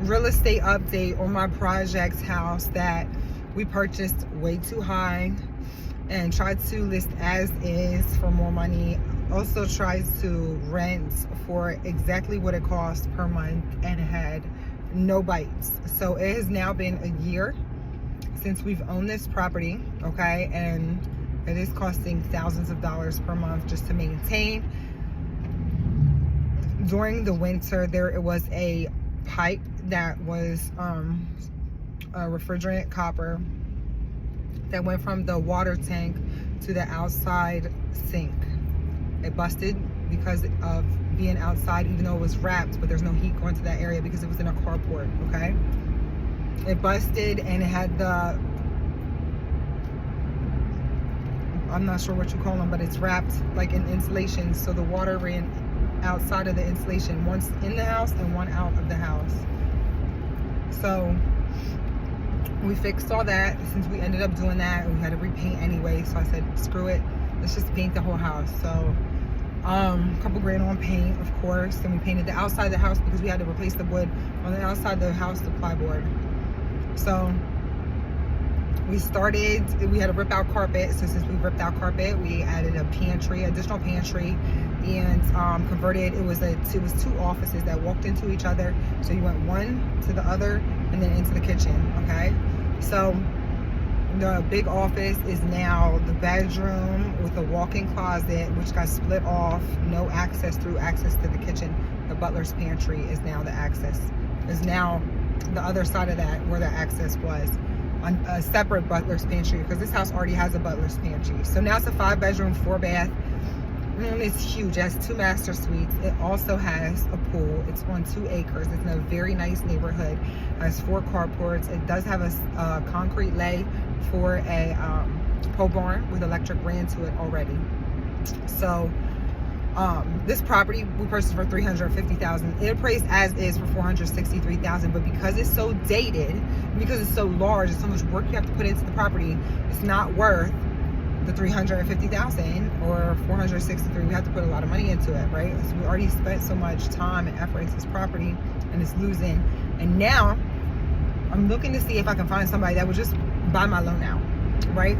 real estate update on my projects house that we purchased way too high and tried to list as is for more money. Also tries to rent for exactly what it cost per month and had no bites. So it has now been a year since we've owned this property, okay, and it is costing thousands of dollars per month just to maintain. During the winter, there was a pipe that was a refrigerant copper that went from the water tank to the outside sink. It busted because of being outside, even though it was wrapped, but there's no heat going to that area because it was in a carport, okay? It busted and it had the, I'm not sure what you call them, but it's wrapped like in insulation, so the water ran outside of the insulation, once in the house and one out of the house. So we fixed all that. Since we ended up doing that, we had to repaint anyway, so I said screw it, let's just paint the whole house. So a couple grand on paint, of course, and we painted the outside of the house because we had to replace the wood on the outside of the house, the plywood. So we had to rip out carpet. So since we ripped out carpet, we added a pantry, additional pantry, and converted, it was two offices that walked into each other. So you went one to the other and then into the kitchen, okay? So the big office is now the bedroom with a walk-in closet, which got split off, no access through access to the kitchen. The butler's pantry is now the access, is now the other side of that where the access was, on a separate butler's pantry, because this house already has a butler's pantry. So now it's a 5-bedroom, 4-bath. It's huge. It has 2 master suites. It also has a pool. It's on 2 acres. It's in a very nice neighborhood. It has 4 carports. It does have a concrete lay for a pole barn with electric ran to it already. So this property we purchased for $350,000. It appraised as is for $463,000, but because it's so dated, because it's so large, and so much work you have to put into the property, it's not worth the $350,000 or $463,000. We have to put a lot of money into it, right? So we already spent so much time and effort into this property, and it's losing. And now I'm looking to see if I can find somebody that would just buy my loan out, right?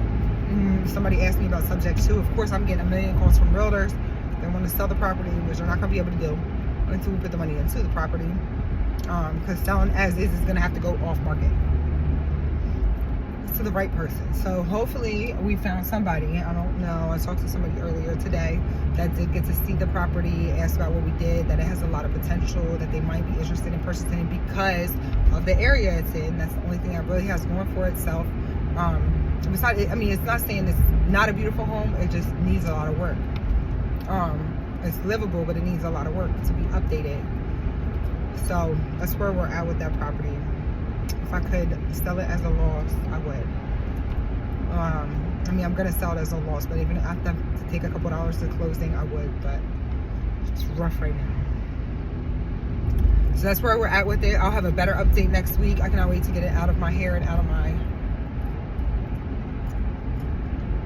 Somebody asked me about subject to. Of course, I'm getting a million calls from realtors. They want to sell the property, which they're not going to be able to do until we put the money into the property, because selling as is going to have to go off market to the right person. So hopefully we found somebody. I don't know, I talked to somebody earlier today that did get to see the property, asked about what we did, that it has a lot of potential, that they might be interested in purchasing it because of the area it's in. That's the only thing that really has going for itself. Besides, I mean, it's not saying it's not a beautiful home, it just needs a lot of work. It's livable, but it needs a lot of work to be updated. So that's where we're at with that property. If I could sell it as a loss, I would. I mean, I'm gonna sell it as a loss, but even if I have to take a couple dollars to closing, I would, but it's rough right now. So that's where we're at with it. I'll have a better update next week. I cannot wait to get it out of my hair and out of my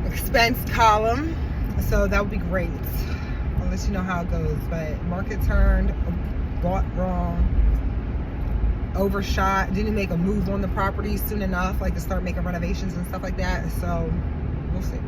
expense column. So that would be great. I'll let you know how it goes. But market turned, bought wrong, overshot, didn't make a move on the property soon enough, like to start making renovations and stuff like that. So we'll see.